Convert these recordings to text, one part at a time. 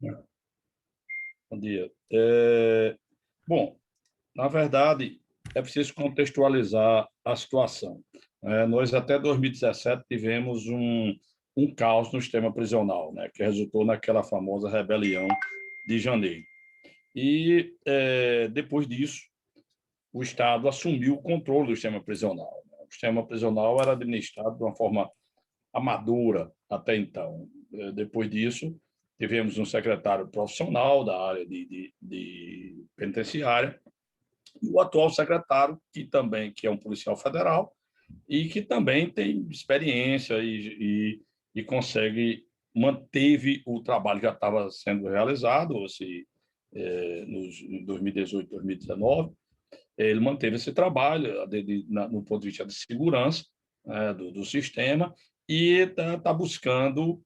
Bom dia. Bom, na verdade, é preciso contextualizar a situação. Nós, até 2017, tivemos um caos no sistema prisional, né, que resultou naquela famosa rebelião de janeiro. E, depois disso, o Estado assumiu o controle do sistema prisional. O sistema prisional era administrado de uma forma amadora até então. Depois disso, tivemos um secretário profissional da área de penitenciária e o atual secretário, que é um policial federal e que também tem experiência e consegue manteve o trabalho que já estava sendo realizado em 2018, 2019. Ele manteve esse trabalho no ponto de vista de segurança, do sistema, e está buscando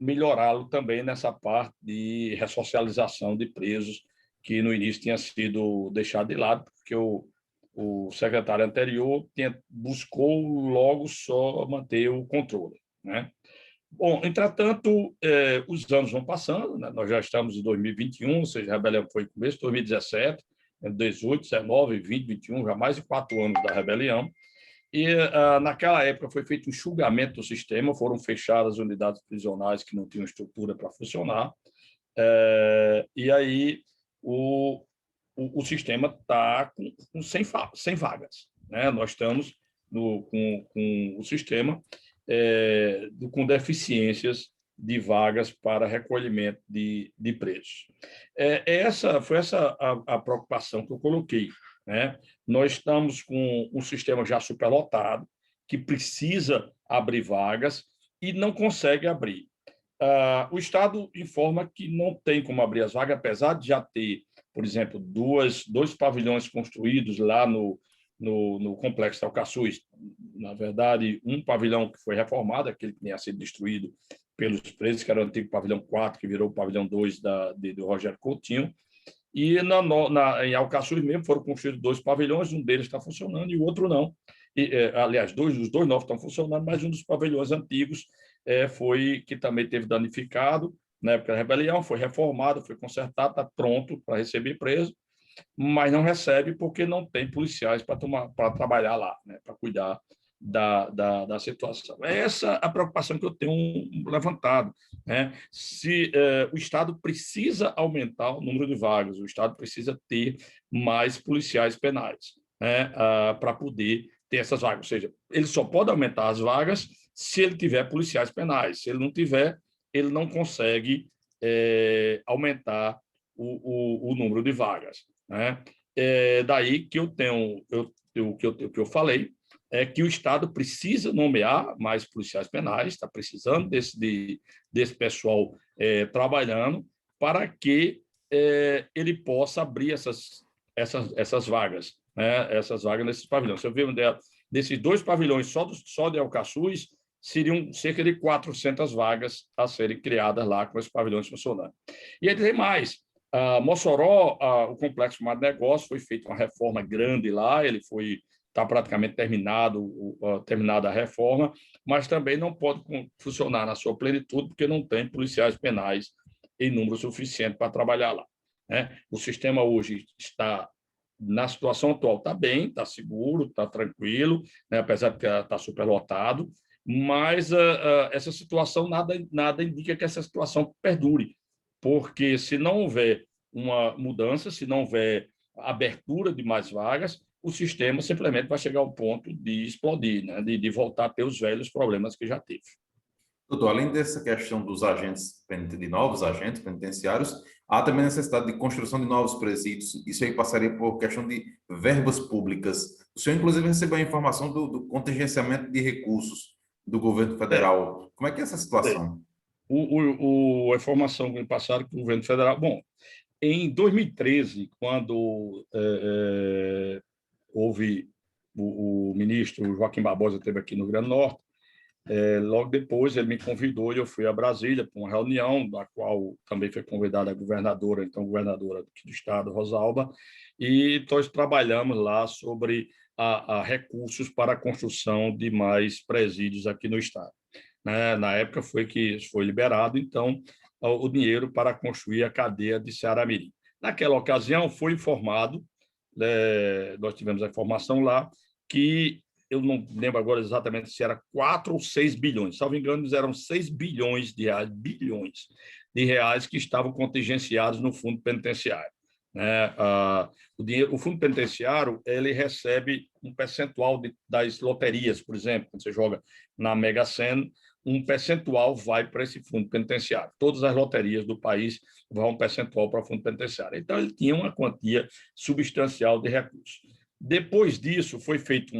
melhorá-lo também nessa parte de ressocialização de presos, que no início tinha sido deixado de lado, porque o secretário anterior buscou logo só manter o controle, né? Bom, entretanto, os anos vão passando, né? Nós já estamos em 2021, ou seja, a rebelião foi no começo de 2017, 18, 19, 20, 21, já mais de 4 anos da rebelião. E naquela época foi feito um enxugamento do sistema, foram fechadas unidades prisionais que não tinham estrutura para funcionar. E aí o sistema está sem vagas, né? Nós estamos com o sistema com deficiências de vagas para recolhimento de presos. Foi essa a preocupação que eu coloquei, né? Nós estamos com um sistema já superlotado, que precisa abrir vagas e não consegue abrir. O Estado informa que não tem como abrir as vagas, apesar de já ter, por exemplo, dois pavilhões construídos lá no Complexo Alcaçuz. Na verdade, um pavilhão que foi reformado, aquele que tinha sido destruído pelos presos, que era o antigo pavilhão 4, que virou o pavilhão 2 do Rogério Coutinho. E em Alcaçuz mesmo foram construídos dois pavilhões, um deles está funcionando e o outro não. Aliás, os dois novos estão funcionando, mas um dos pavilhões antigos foi que também teve danificado na época da rebelião, foi reformado, foi consertado, está pronto para receber preso, mas não recebe porque não tem policiais para trabalhar lá, né, para cuidar da situação. É essa a preocupação que eu tenho levantado, né? Se o Estado precisa aumentar o número de vagas, o Estado precisa ter mais policiais penais, né, para poder ter essas vagas. Ou seja, ele só pode aumentar as vagas se ele tiver policiais penais. Se ele não tiver, ele não consegue aumentar o número de vagas, né? Daí que o que eu falei é que o Estado precisa nomear mais policiais penais, está precisando desse pessoal trabalhando para que ele possa abrir essas vagas, né? Essas vagas nesses pavilhões. Se eu ver desses dois pavilhões só de Alcaçuz, seriam cerca de 400 vagas a serem criadas lá com esses pavilhões funcionando. E aí tem mais. Mossoró, o Complexo Mar Negócio, foi feita uma reforma grande lá, está praticamente terminada a reforma, mas também não pode funcionar na sua plenitude, porque não tem policiais penais em número suficiente para trabalhar lá, né? O sistema hoje está, na situação atual, está bem, está seguro, está tranquilo, né? Apesar de estar superlotado, mas essa situação nada indica que essa situação perdure, porque se não houver uma mudança, se não houver abertura de mais vagas, o sistema simplesmente vai chegar ao ponto de explodir, né? de voltar a ter os velhos problemas que já teve. Doutor, além dessa questão dos de novos agentes penitenciários, há também a necessidade de construção de novos presídios. Isso aí passaria por questão de verbas públicas. O senhor, inclusive, recebeu a informação do contingenciamento de recursos do governo É, federal. Como é que é essa é. situação? A informação que me passaram que o governo federal... Bom, em 2013, quando houve o ministro Joaquim Barbosa esteve aqui no Rio Grande do Norte, logo depois ele me convidou e eu fui a Brasília para uma reunião, da qual também foi convidada a governadora, então governadora aqui do estado, Rosalba, e nós trabalhamos lá sobre a recursos para a construção de mais presídios aqui no estado, né? Na época foi que isso foi liberado, então o dinheiro para construir a cadeia de Ceará-Mirim. Naquela ocasião, foi informado, nós tivemos a informação lá, que eu não lembro agora exatamente se era 4 ou 6 bilhões, salvo engano, eram 6 bilhões de reais que estavam contingenciados no fundo penitenciário. Né? O fundo penitenciário ele recebe um percentual das loterias, por exemplo, quando você joga na Mega Sena, um percentual vai para esse fundo penitenciário. Todas as loterias do país vão um percentual para o fundo penitenciário. Então, ele tinha uma quantia substancial de recursos. Depois disso, foi feito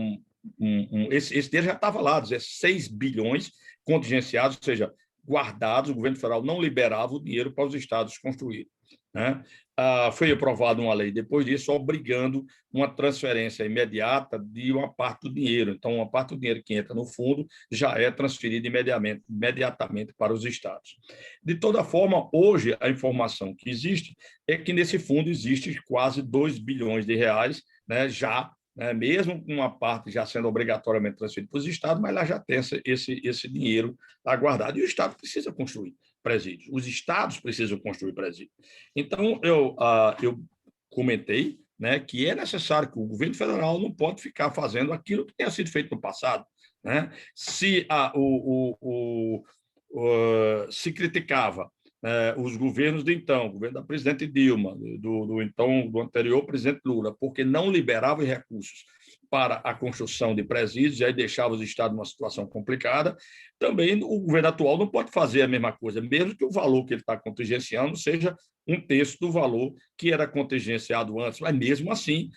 esse dinheiro já estava lá, 16 bilhões contingenciados, ou seja, guardados, o governo federal não liberava o dinheiro para os estados construírem. Né? Foi aprovada uma lei depois disso, obrigando uma transferência imediata de uma parte do dinheiro. Então, uma parte do dinheiro que entra no fundo já é transferida imediatamente para os estados. De toda forma, hoje, a informação que existe é que nesse fundo existe quase 2 bilhões de reais, né, já, né, mesmo com uma parte já sendo obrigatoriamente transferida para os estados, mas lá já tem esse dinheiro aguardado. E o estado precisa construir presídios. Os estados precisam construir presídios. Então, eu comentei, né, que é necessário que o governo federal não pode ficar fazendo aquilo que tenha sido feito no passado. Né? Se criticava os governos de então, o governo da presidente Dilma, do anterior presidente Lula, porque não liberava recursos para a construção de presídios, e aí deixava os estados numa situação complicada. Também o governo atual não pode fazer a mesma coisa, mesmo que o valor que ele está contingenciando seja um terço do valor que era contingenciado antes, mas mesmo assim,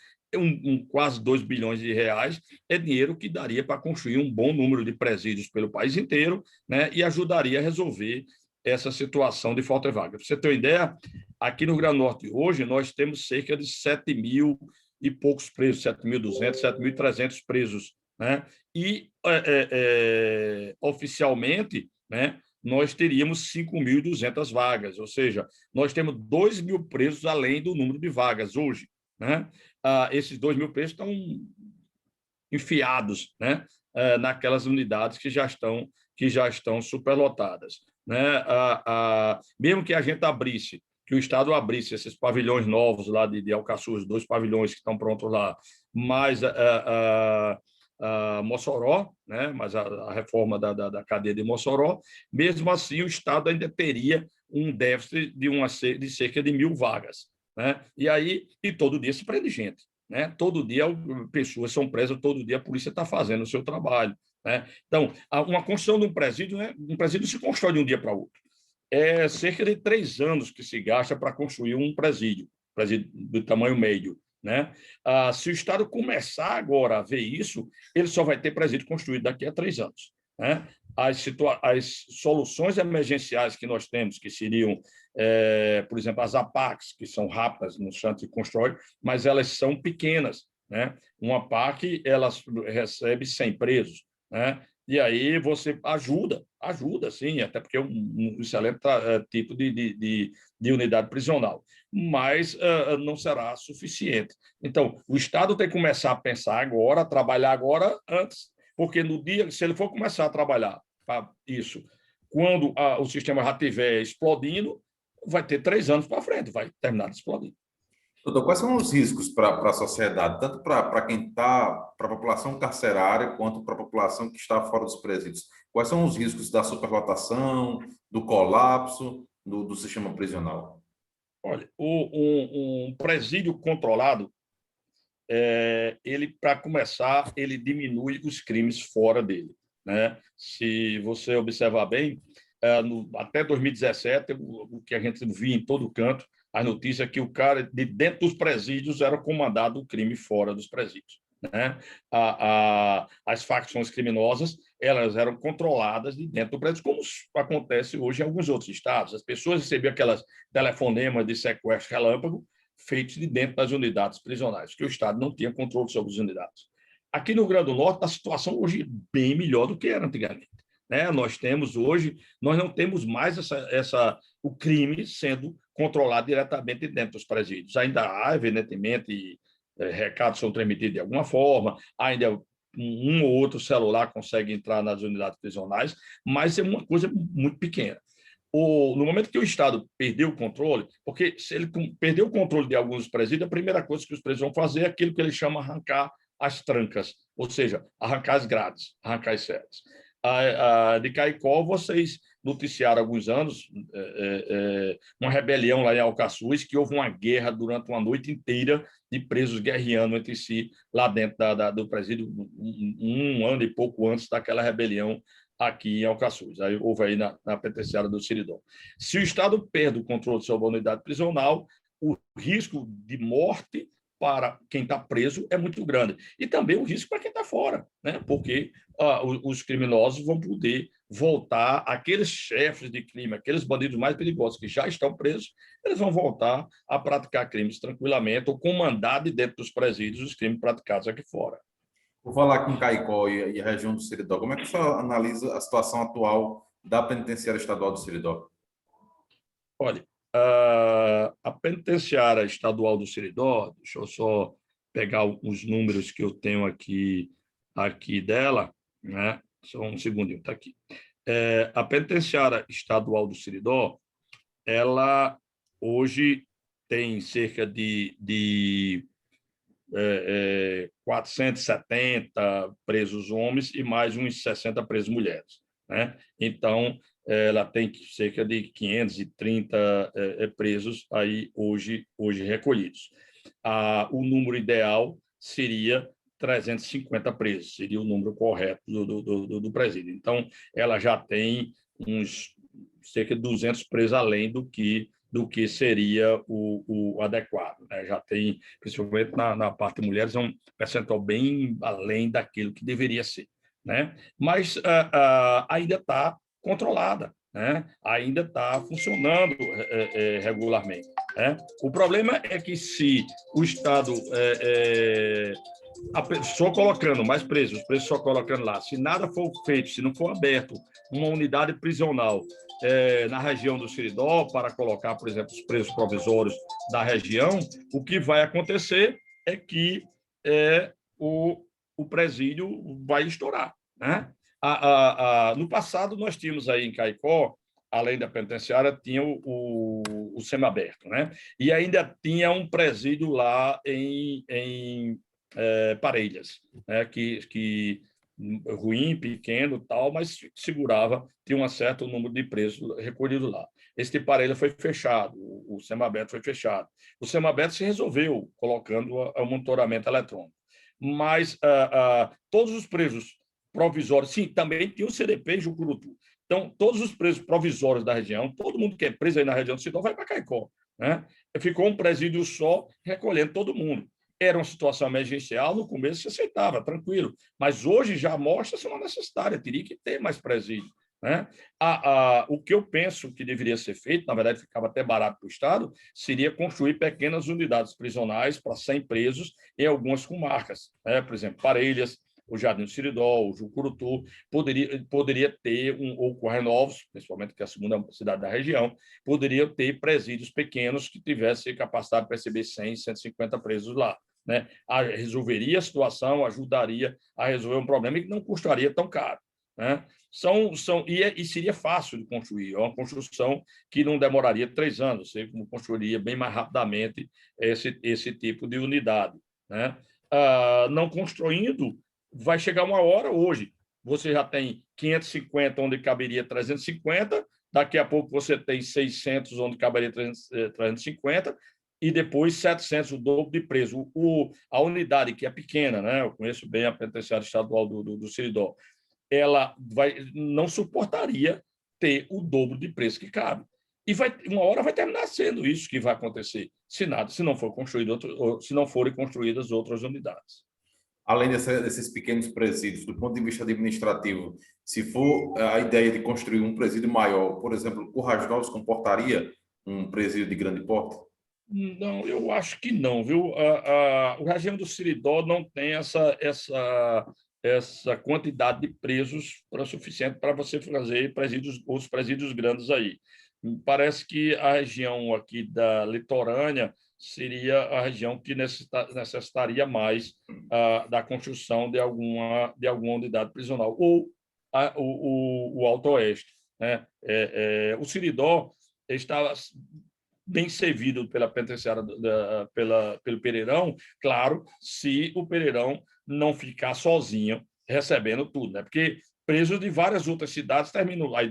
quase 2 bilhões de reais é dinheiro que daria para construir um bom número de presídios pelo país inteiro, né, e ajudaria a resolver essa situação de falta de vaga. Para você ter uma ideia, aqui no Rio Grande do Norte, hoje, nós temos cerca de 7 mil e poucos presos, 7.200, 7.300 presos. Né? E, oficialmente, né, nós teríamos 5.200 vagas, ou seja, nós temos 2 mil presos além do número de vagas hoje. Né? Esses 2 mil presos estão enfiados, né, naquelas unidades que já estão superlotadas. Né? Mesmo que a gente abrisse, que o Estado abrisse esses pavilhões novos lá de Alcaçuz, os 2 pavilhões que estão prontos lá, mais Mossoró, né? Mas a reforma da cadeia de Mossoró, mesmo assim o Estado ainda teria um déficit de cerca de 1.000 vagas. Né? E todo dia se prende gente. Né? Todo dia pessoas são presas, todo dia a polícia está fazendo o seu trabalho. Né? Então, uma construção de um presídio, né? Um presídio se constrói de um dia para outro. É cerca de 3 anos que se gasta para construir um presídio do tamanho médio. Né? Se o Estado começar agora a ver isso, ele só vai ter presídio construído daqui a 3 anos. Né? As soluções emergenciais que nós temos, que seriam, por exemplo, as APACs, que são rápidas no instante que constrói, mas elas são pequenas. Né? Uma APAC ela recebe 100 presos. Né? E aí você ajuda, sim, até porque é um excelente tipo de unidade prisional, mas não será suficiente. Então, o Estado tem que começar a pensar agora, a trabalhar agora antes, porque no dia, se ele for começar a trabalhar para isso, quando o sistema já estiver explodindo, vai ter 3 anos para frente, vai terminar de explodir. Doutor, quais são os riscos para a sociedade, tanto para quem está, para a população carcerária, quanto para a população que está fora dos presídios? Quais são os riscos da superlotação, do colapso do sistema prisional? Olha, um presídio controlado, ele, para começar, ele diminui os crimes fora dele. Né? Se você observar bem, até 2017, o que a gente via em todo canto, a notícia é que o cara de dentro dos presídios era comandado o crime fora dos presídios. Né? As facções criminosas elas eram controladas de dentro do presídio, como acontece hoje em alguns outros estados. As pessoas recebiam aquelas telefonemas de sequestro relâmpago feitos de dentro das unidades prisionais, que o Estado não tinha controle sobre as unidades. Aqui no Rio Grande do Norte, a situação hoje é bem melhor do que era antigamente. Né? Nós não temos mais o crime sendo controlado diretamente dentro dos presídios. Ainda há, evidentemente, recados são transmitidos de alguma forma, ainda um ou outro celular consegue entrar nas unidades prisionais, mas é uma coisa muito pequena. no momento que o Estado perdeu o controle, porque se ele perdeu o controle de alguns presídios, a primeira coisa que os presídios vão fazer é aquilo que ele chama arrancar as trancas, ou seja, arrancar as grades, arrancar as celas. De Caicó, vocês noticiaram há alguns anos uma rebelião lá em Alcaçuz, que houve uma guerra durante uma noite inteira de presos guerreando entre si lá dentro do presídio, um ano e pouco antes daquela rebelião aqui em Alcaçuz. Aí houve aí na penitenciária do Seridó. Se o Estado perde o controle de sua unidade prisional, o risco de morte para quem está preso é muito grande. E também o risco para quem está fora, né? Porque os criminosos vão poder voltar, aqueles chefes de crime, aqueles bandidos mais perigosos que já estão presos, eles vão voltar a praticar crimes tranquilamente ou comandar de dentro dos presídios os crimes praticados aqui fora. Vou falar com Caicó e a região do Seridó. Como é que você analisa a situação atual da penitenciária estadual do Seridó? Olha, a penitenciária estadual do Seridó, deixa eu só pegar os números que eu tenho aqui dela, né? Só um segundinho, está aqui. A penitenciária estadual do Seridó, ela hoje tem cerca de 470 presos homens e mais uns 60 presos mulheres, né? Então, ela tem cerca de 530 presos aí hoje recolhidos. O número ideal seria 350 presos, seria o número correto do presídio. Então, ela já tem uns cerca de 200 presos além do que seria o adequado, né? Já tem, principalmente na parte de mulheres, um percentual bem além daquilo que deveria ser, né? Mas ainda está controlada, né? Ainda está funcionando regularmente, né? O problema é que se o Estado só colocando mais presos, os presos só colocando lá, se nada for feito, se não for aberto uma unidade prisional na região do Seridó para colocar, por exemplo, os presos provisórios da região, o que vai acontecer é que o presídio vai estourar, né? No passado, nós tínhamos aí em Caicó, além da penitenciária, tinha o semiaberto, né? E ainda tinha um presídio lá em Parelhas, né? que ruim, pequeno, tal, mas segurava, tinha um certo número de presos recolhidos lá. Esse de Parelha foi fechado, o semiaberto foi fechado. O semiaberto se resolveu colocando o monitoramento eletrônico. Mas todos os presos provisórios, sim, também tinha o CDP em Jucurutu. Então, todos os presos provisórios da região, todo mundo que é preso aí na região do Sidó vai para Caicó, né? Ficou um presídio só recolhendo todo mundo. Era uma situação emergencial, no começo se aceitava, tranquilo, mas hoje já mostra-se uma necessidade, teria que ter mais presídio, né? O que eu penso que deveria ser feito, na verdade ficava até barato para o Estado, seria construir pequenas unidades prisionais para 100 presos em algumas comarcas, né? Por exemplo, Parelhas, o Jardim do Seridó, o Jucurutu, poderia ter, ou Corre Novos, principalmente que é a segunda cidade da região, poderia ter presídios pequenos que tivessem capacidade de receber 100, 150 presos lá, né? Resolveria a situação, ajudaria a resolver um problema e que não custaria tão caro, né? E seria fácil de construir, é uma construção que não demoraria 3 anos, você construiria bem mais rapidamente esse tipo de unidade, né? Não construindo, vai chegar uma hora hoje, você já tem 550 onde caberia 350, daqui a pouco você tem 600 onde caberia 350, e depois 700, o dobro de preso. A unidade, que é pequena, né? Eu conheço bem a penitenciária estadual do Seridó, ela não suportaria ter o dobro de preço que cabe. E uma hora vai terminar sendo isso que vai acontecer, se não for construído se não forem construídas outras unidades. Além desses pequenos presídios, do ponto de vista administrativo, se for a ideia de construir um presídio maior, por exemplo, Currais Novos comportaria um presídio de grande porte? Não, eu acho que não, viu? O regime do Seridó não tem essa quantidade de presos suficiente para você fazer os presídios grandes aí. Parece que a região aqui da litorânea seria a região que necessitaria mais da construção de alguma unidade prisional, ou o Alto Oeste. né? O Seridó estava bem servido pela penitenciária, pelo Pereirão, claro, se o Pereirão não ficar sozinho recebendo tudo, né? Porque presos de várias outras cidades terminam aí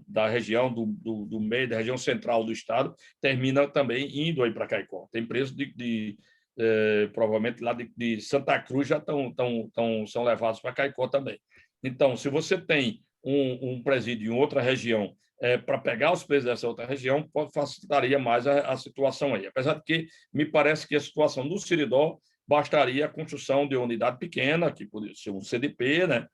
da região do meio, da região central do estado, termina também indo aí para Caicó. Tem presos provavelmente lá de Santa Cruz já são levados para Caicó também. Então, se você tem um presídio em outra região para pegar os presos dessa outra região, facilitaria mais a situação aí. Apesar de que me parece que a situação do Seridó bastaria a construção de uma unidade pequena, que poderia ser um CDP, né?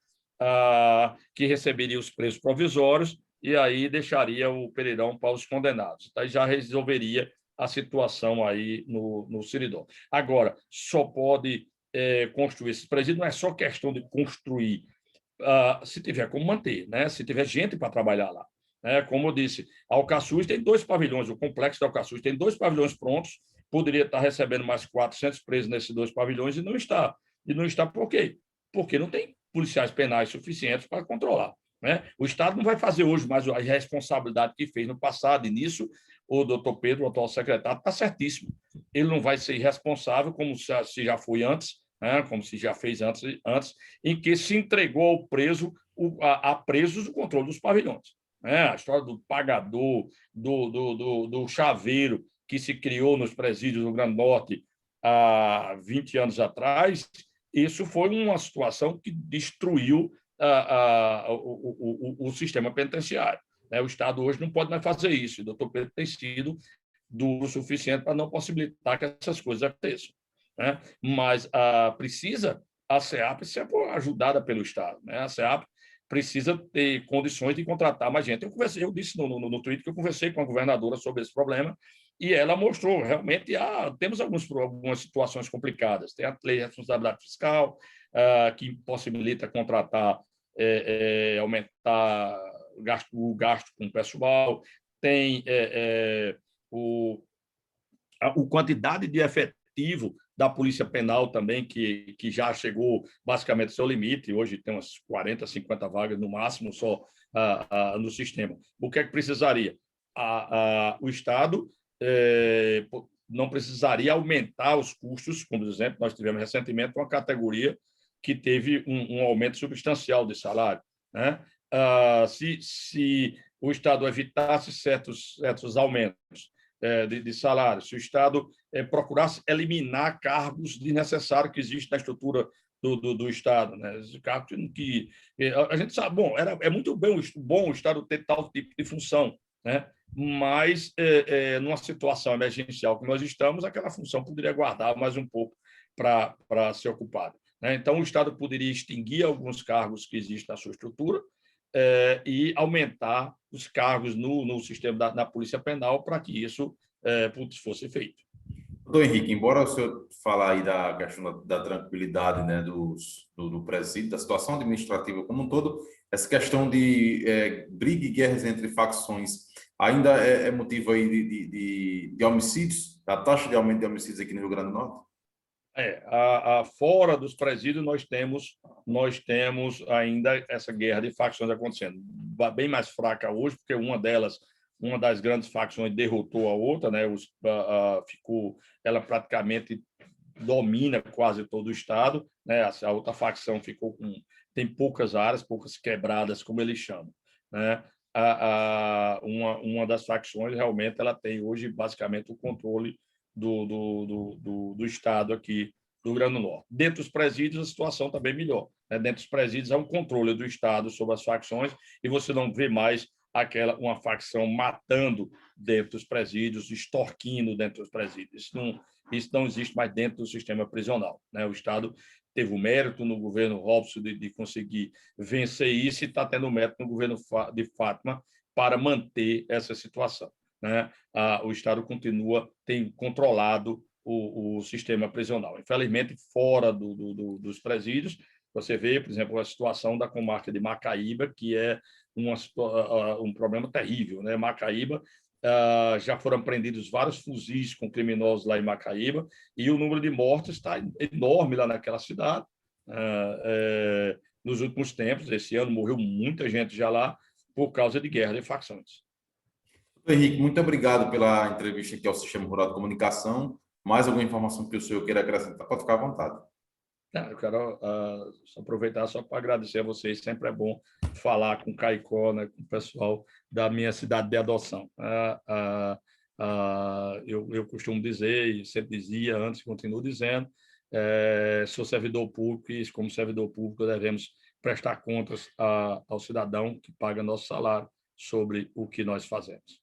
Que receberia os presos provisórios e aí deixaria o Pereirão para os condenados. Aí já resolveria a situação aí no Seridó. Agora, só pode construir esses presídios, não é só questão de construir, se tiver como manter, né? Se tiver gente para trabalhar lá. Como eu disse, a Alcaçuz tem 2 pavilhões, o complexo da Alcaçuz tem 2 pavilhões prontos, poderia estar recebendo mais 400 presos nesses 2 pavilhões e não está. E não está por quê? Porque não tem policiais penais suficientes para controlar. Né? O Estado não vai fazer hoje mais a responsabilidade que fez no passado, e nisso o doutor Pedro, o atual secretário, está certíssimo. Ele não vai ser irresponsável, como se já foi antes, né? Como se já fez antes, em que se entregou ao preso, a presos o controle dos pavilhões. A história do pagador, do chaveiro, que se criou nos presídios do Grande Norte há 20 anos atrás, isso foi uma situação que destruiu o sistema penitenciário. O Estado hoje não pode mais fazer isso. O doutor Pedro tem sido duro o suficiente para não possibilitar que essas coisas aconteçam. Mas a SEAP ser ajudada pelo Estado. A SEAP precisa ter condições de contratar mais gente. Eu disse no Twitter que eu conversei com a governadora sobre esse problema e ela mostrou realmente temos algumas situações complicadas. Tem a lei de responsabilidade fiscal, que possibilita contratar, aumentar o gasto com o pessoal, tem a quantidade de efetivo da Polícia Penal também, que já chegou basicamente ao seu limite, hoje tem umas 40, 50 vagas no máximo só no sistema. O que é que precisaria? O Estado não precisaria aumentar os custos, como, por exemplo, nós tivemos recentemente uma categoria que teve um aumento substancial de salário. Né? Se o Estado evitasse certos aumentos de salário, se o Estado procurasse eliminar cargos desnecessários que existem na estrutura do Estado, né? Cargos que a gente sabe, é muito bom o Estado ter tal tipo de função, né? Mas numa situação emergencial que nós estamos, aquela função poderia guardar mais um pouco para ser ocupada. Né? Então, o Estado poderia extinguir alguns cargos que existem na sua estrutura e aumentar os cargos no sistema da Polícia Penal para que isso fosse feito. Doutor Henrique, embora o senhor falar aí da questão da tranquilidade, né, do presídio, da situação administrativa como um todo, essa questão de briga e guerras entre facções ainda é motivo aí de homicídios, da taxa de aumento de homicídios aqui no Rio Grande do Norte? Fora dos presídios, nós temos ainda essa guerra de facções acontecendo. Bem mais fraca hoje, porque uma das grandes facções derrotou a outra, né? Ela praticamente domina quase todo o Estado, né? A outra facção tem poucas áreas, poucas quebradas, como eles chamam. Né? Uma das facções realmente ela tem hoje basicamente o controle do Estado aqui do Rio Grande do Norte. Dentro dos presídios, a situação está bem melhor. Né? Dentro dos presídios, há um controle do Estado sobre as facções e você não vê mais uma facção matando dentro dos presídios, extorquindo dentro dos presídios. Isso não existe mais dentro do sistema prisional. Né? O Estado teve o mérito no governo Robson de conseguir vencer isso e está tendo mérito no governo de Fátima para manter essa situação. Né? O Estado tem controlado o sistema prisional. Infelizmente, fora dos presídios, você vê, por exemplo, a situação da comarca de Macaíba, que é um problema terrível. Né? Macaíba, já foram apreendidos vários fuzis com criminosos lá em Macaíba e o número de mortes está enorme lá naquela cidade. Nos últimos tempos, esse ano morreu muita gente já lá, por causa de guerra de facções. Henrique, muito obrigado pela entrevista aqui ao Sistema Rural de Comunicação. Mais alguma informação que o senhor queira acrescentar, pode ficar à vontade. Eu quero aproveitar só para agradecer a vocês. Sempre é bom falar com o Caicó, né, com o pessoal da minha cidade de adoção. Eu costumo dizer, e sempre dizia antes, continuo dizendo, sou servidor público e, como servidor público, devemos prestar contas ao cidadão que paga nosso salário sobre o que nós fazemos.